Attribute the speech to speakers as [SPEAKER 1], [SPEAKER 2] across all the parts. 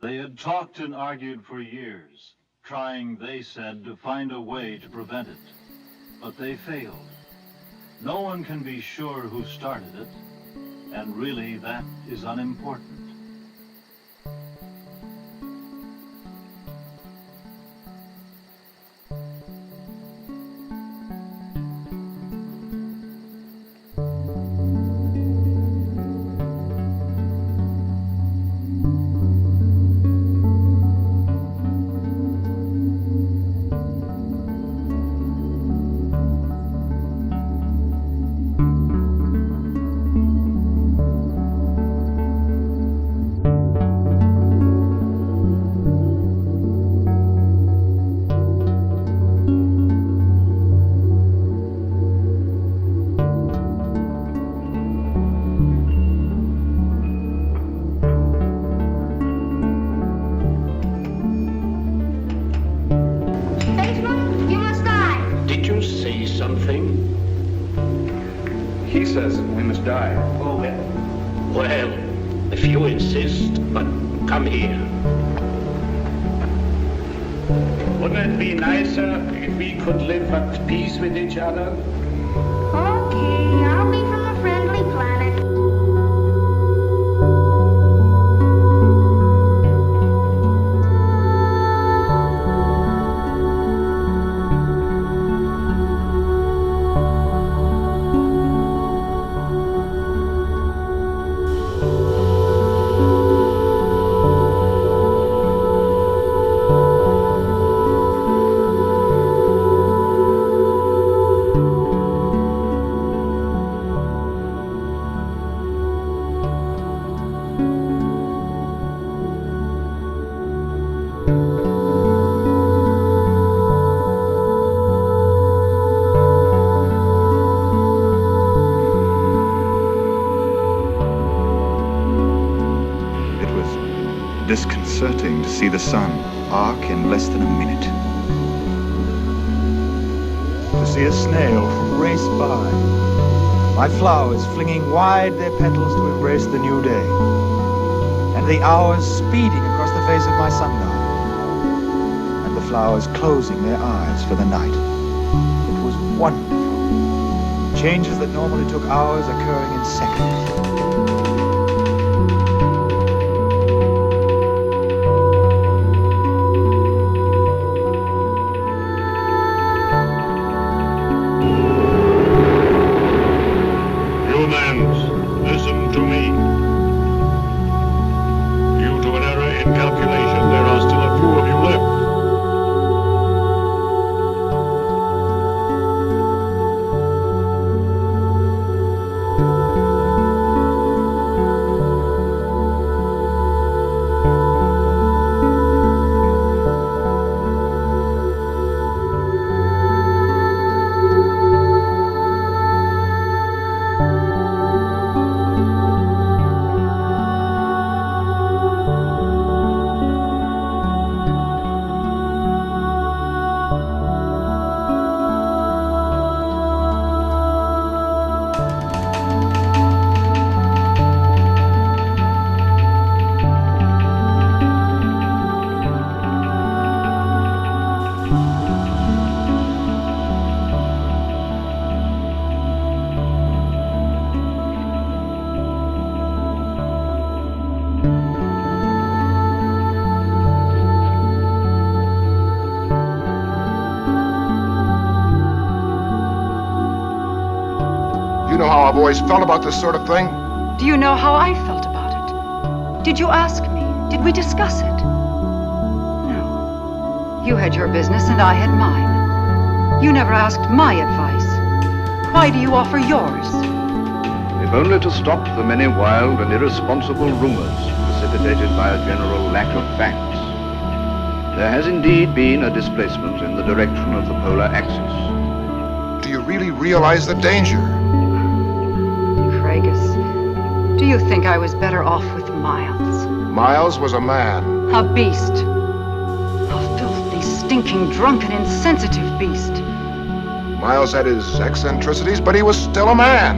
[SPEAKER 1] They had talked and argued for years, trying, they said, to find a way to prevent it. But they failed. No one can be sure who started it, and really that is unimportant.
[SPEAKER 2] He says we must die.
[SPEAKER 3] Oh, well, if you insist, but come here.
[SPEAKER 2] Wouldn't it be nicer if we could live at peace with each other?
[SPEAKER 4] Okay, I'll be from a friendly planet.
[SPEAKER 5] Disconcerting to see the sun arc in less than a minute. To see a snail race by. My flowers flinging wide their petals to embrace the new day. And the hours speeding across the face of my sundial. And the flowers closing their eyes for the night. It was wonderful. Changes that normally took hours occurring in seconds.
[SPEAKER 6] Listen to me. Due to an error in calculation, there are still a few of you left.
[SPEAKER 7] You know how I've always felt about this sort of thing?
[SPEAKER 8] Do you know how I felt about it? Did you ask me? Did we discuss it? No. You had your business and I had mine. You never asked my advice. Why do you offer yours?
[SPEAKER 9] If only to stop the many wild and irresponsible rumors precipitated by a general lack of facts. There has indeed been a displacement in the direction of the polar axis.
[SPEAKER 7] Do you really realize the danger?
[SPEAKER 8] Craigus, do you think I was better off with Miles?
[SPEAKER 7] Miles was a man.
[SPEAKER 8] A beast. A filthy, stinking, drunken, insensitive beast.
[SPEAKER 7] Miles had his eccentricities, but he was still a man.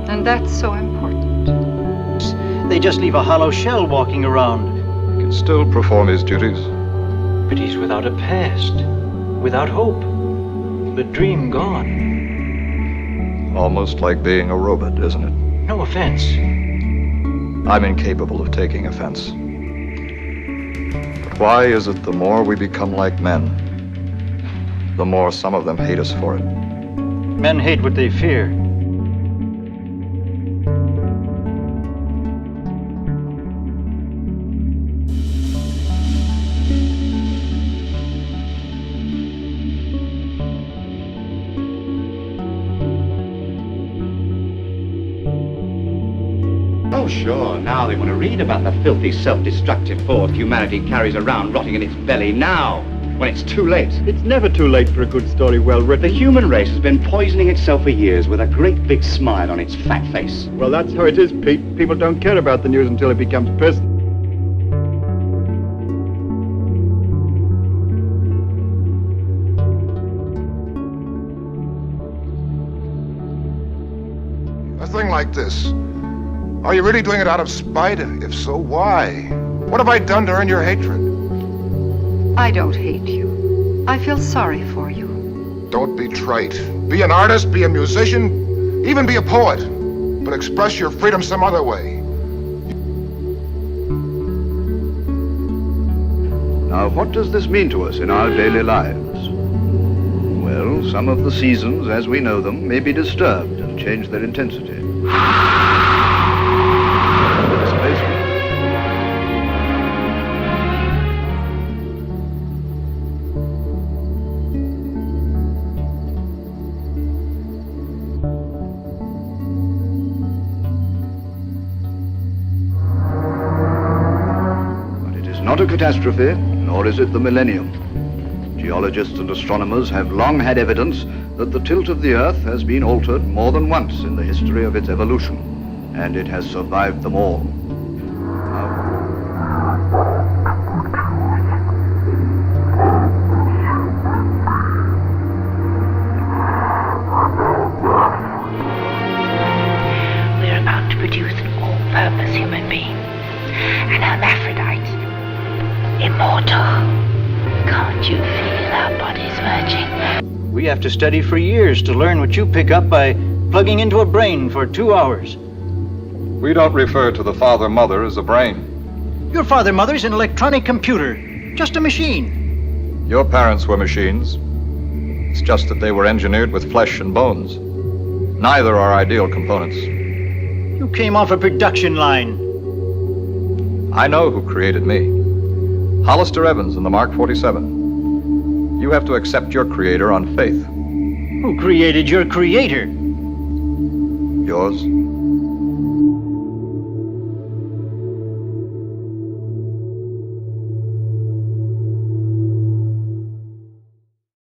[SPEAKER 8] And that's so important.
[SPEAKER 1] They just leave a hollow shell walking around.
[SPEAKER 10] still perform his duties.
[SPEAKER 11] But he's without a past, without hope. The dream gone.
[SPEAKER 10] Almost like being a robot, isn't it?
[SPEAKER 11] No offense.
[SPEAKER 10] I'm incapable of taking offense. But why is it the more we become like men, the more some of them hate us for it?
[SPEAKER 11] Men hate what they fear.
[SPEAKER 12] Oh, sure, now they want to read about the filthy, self-destructive force humanity carries around rotting in its belly now, when it's too late.
[SPEAKER 13] It's never too late for a good story well written.
[SPEAKER 12] The human race has been poisoning itself for years with a great big smile on its fat face.
[SPEAKER 13] Well, that's how it is, Pete. People don't care about the news until it becomes personal.
[SPEAKER 7] A thing like this. Are you really doing it out of spite? If so, why? What have I done to earn your hatred?
[SPEAKER 8] I don't hate you. I feel sorry for you.
[SPEAKER 7] Don't be trite. Be an artist, be a musician, even be a poet. But express your freedom some other way.
[SPEAKER 9] Now, what does this mean to us in our daily lives? Well, some of the seasons, as we know them, may be disturbed and change their intensity. Not a catastrophe, nor is it the millennium. Geologists and astronomers have long had evidence that the tilt of the Earth has been altered more than once in the history of its evolution, and it has survived them all.
[SPEAKER 4] We're about to produce an all-purpose human being, an hermaphrodite. Immortal. Can't you feel our bodies merging?
[SPEAKER 11] We have to study for years to learn what you pick up by plugging into a brain for 2 hours.
[SPEAKER 10] We don't refer to the father-mother as a brain.
[SPEAKER 11] Your father-mother's an electronic computer, just a machine.
[SPEAKER 10] Your parents were machines. It's just that they were engineered with flesh and bones. Neither are ideal components.
[SPEAKER 11] You came off a production line.
[SPEAKER 10] I know who created me. Hollister Evans in the Mark 47. You have to accept your creator on faith.
[SPEAKER 11] Who created your creator?
[SPEAKER 10] Yours.